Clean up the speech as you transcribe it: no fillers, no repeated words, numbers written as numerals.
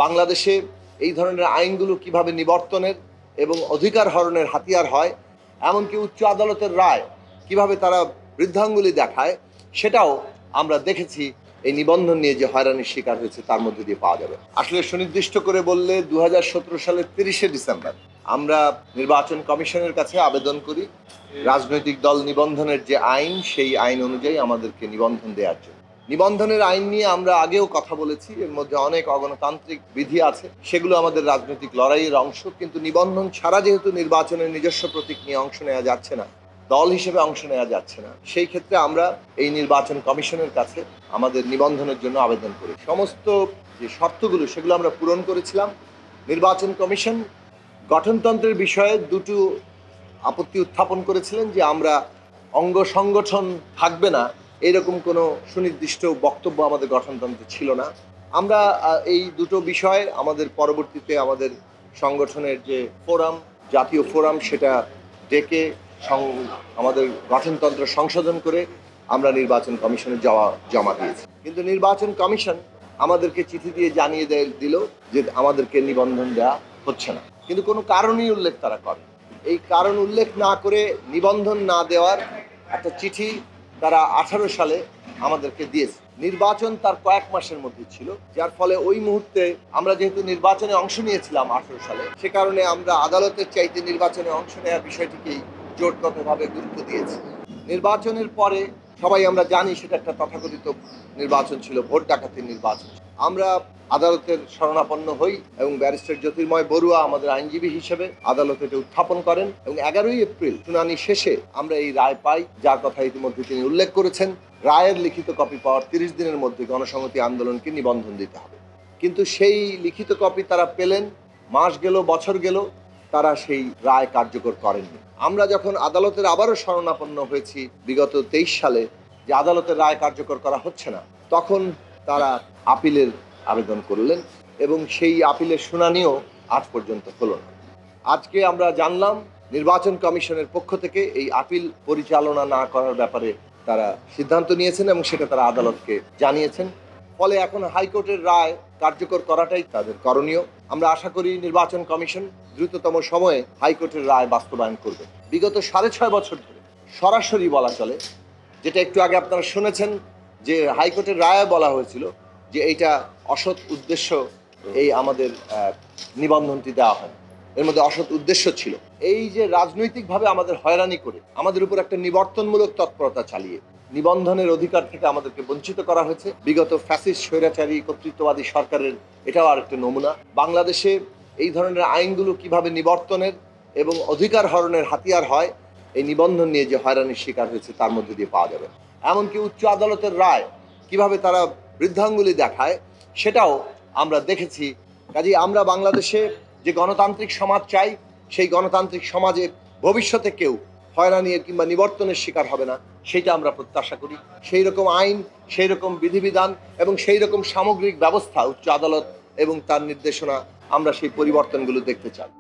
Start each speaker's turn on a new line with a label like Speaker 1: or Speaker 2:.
Speaker 1: বাংলাদেশে এই ধরনের আইনগুলো কিভাবে নিবর্তনের এবং অধিকার হরণের হাতিয়ার হয়, এমনকি উচ্চ আদালতের রায় কিভাবে তারা বৃদ্ধাঙ্গুলি দেখায়, সেটাও আমরা দেখেছি এই নিবন্ধন নিয়ে যে হয়রানির শিকার হয়েছে তার মধ্যে দিয়ে পাওয়া যাবে। আসলে সুনির্দিষ্ট করে বললে 2017 সালের 30শে ডিসেম্বর আমরা নির্বাচন কমিশনের কাছে আবেদন করি রাজনৈতিক দল নিবন্ধনের যে আইন, সেই আইন অনুযায়ী আমাদেরকে নিবন্ধন দেওয়ার জন্য। নিবন্ধনের আইন নিয়ে আমরা আগেও কথা বলেছি, এর মধ্যে অনেক অগণতান্ত্রিক বিধি আছে, সেগুলো আমাদের রাজনৈতিক লড়াইয়ের অংশ। কিন্তু নিবন্ধন ছাড়া যেহেতু নির্বাচনের নিজস্ব প্রতীক নিয়ে অংশ নেওয়া যাচ্ছে না, দল হিসেবে অংশ নেওয়া যাচ্ছে না, সেই ক্ষেত্রে আমরা এই নির্বাচন কমিশনের কাছে আমাদের নিবন্ধনের জন্য আবেদন করি। সমস্ত যে শর্তগুলো সেগুলো আমরা পূরণ করেছিলাম। নির্বাচন কমিশন গঠনতন্ত্রের বিষয়ে দুটো আপত্তি উত্থাপন করেছিলেন যে আমরা অঙ্গ সংগঠন থাকবে না, এরকম কোনো সুনির্দিষ্ট বক্তব্য আমাদের গঠনতন্ত্রে ছিল না। আমরা এই দুটো বিষয় আমাদের পরবর্তীতে আমাদের সংগঠনের যে ফোরাম, জাতীয় ফোরাম, সেটা ডেকে আমাদের গঠনতন্ত্র সংশোধন করে আমরা নির্বাচন কমিশনে জমা দিয়েছি। কিন্তু নির্বাচন কমিশন আমাদেরকে চিঠি দিয়ে জানিয়ে দিল যে আমাদেরকে নিবন্ধন দেওয়া হচ্ছে না, কিন্তু কোনো কারণই উল্লেখ তারা করে। এই কারণ উল্লেখ না করে নিবন্ধন না দেওয়ার একটা চিঠি তারা 18 সালে আমাদেরকে দিয়েছে। নির্বাচন তার কয়েক মাসের মধ্যে ছিল, যার ফলে ওই মুহূর্তে আমরা যেহেতু নির্বাচনে অংশ নিয়েছিলাম 18 সালে, সে কারণে আমরা আদালতের চাইতে নির্বাচনে অংশ নেওয়ার বিষয়টিকেই জোটগতভাবে গুরুত্ব দিয়েছি। নির্বাচনের পরে সবাই আমরা জানি সেটা একটা তথাকথিত নির্বাচন ছিল, ভোট ডাকাতির নির্বাচন। আমরা আদালতের শরণাপন্ন হই এবং ব্যারিস্টার জ্যোতির্ময় বড়ুয়া আমাদের আইনজীবী হিসেবে আদালতে এটা উত্থাপন করেন এবং 11ই এপ্রিল শুনানি শেষে আমরা এই রায় পাই, যার কথা ইতিমধ্যে তিনি উল্লেখ করেছেন। রায়ের লিখিত কপি পাওয়ার 30 দিনের মধ্যে গণসংহতি আন্দোলনকে নিবন্ধন দিতে হবে। কিন্তু সেই লিখিত কপি তারা পেলেন, মাস গেল, বছর গেল, তারা সেই রায় কার্যকর করেননি। আমরা যখন আদালতের আবারও শরণাপন্ন হয়েছি বিগত 23 সালে যে আদালতের রায় কার্যকর করা হচ্ছে না, তখন তারা আপিলের আবেদন করলেন এবং সেই আপিলের শুনানিও আজ পর্যন্ত হলো না। আজকে আমরা জানলাম নির্বাচন কমিশনের পক্ষ থেকে এই আপিল পরিচালনা না করার ব্যাপারে তারা সিদ্ধান্ত নিয়েছেন এবং সেটা তারা আদালতকে জানিয়েছেন। ফলে এখন হাইকোর্টের রায় কার্যকর করাটাই তাদের করণীয়। আমরা আশা করি নির্বাচন কমিশন দ্রুততম সময়ে হাইকোর্টের রায় বাস্তবায়ন করবে। বিগত 6.5 বছর ধরে সরাসরি বলা চলে, যেটা একটু আগে আপনারা শুনেছেন যে হাইকোর্টের রায়ে বলা হয়েছিল যে এইটা অসৎ উদ্দেশ্য, এই আমাদের নিবন্ধনটি দেওয়া হয়, এর মধ্যে অসৎ উদ্দেশ্য ছিল। এই যে রাজনৈতিকভাবে আমাদের হয়রানি করে আমাদের উপর একটা নিবর্তনমূলক তৎপরতা চালিয়ে নিবন্ধনের অধিকার থেকে আমাদেরকে বঞ্চিত করা হয়েছে বিগত ফ্যাসিস্ট স্বৈরাচারী কর্তৃত্ববাদী সরকারের। এটাও আরেকটা নমুনা। বাংলাদেশে এই ধরনের আইনগুলো কিভাবে নিবর্তনের এবং অধিকার হরণের হাতিয়ার হয়, এই নিবন্ধন নিয়ে যে হয়রানির শিকার হয়েছে তার মধ্যে দিয়ে পাওয়া যাবে। এমনকি উচ্চ আদালতের রায় কিভাবে তারা বৃদ্ধাঙ্গুলি দেখায়, সেটাও আমরা দেখেছি। কাজেই আমরা বাংলাদেশে যে গণতান্ত্রিক সমাজ চাই, সেই গণতান্ত্রিক সমাজে ভবিষ্যতে কেউ হয়রানি কিংবা নিবর্তনের শিকার হবে না, সেটা আমরা প্রত্যাশা করি। সেই রকম আইন, সেই রকম বিধিবিধান এবং সেই রকম সামগ্রিক ব্যবস্থা উচ্চ আদালত এবং তার নির্দেশনা, আমরা সেই পরিবর্তনগুলো দেখতে চাই।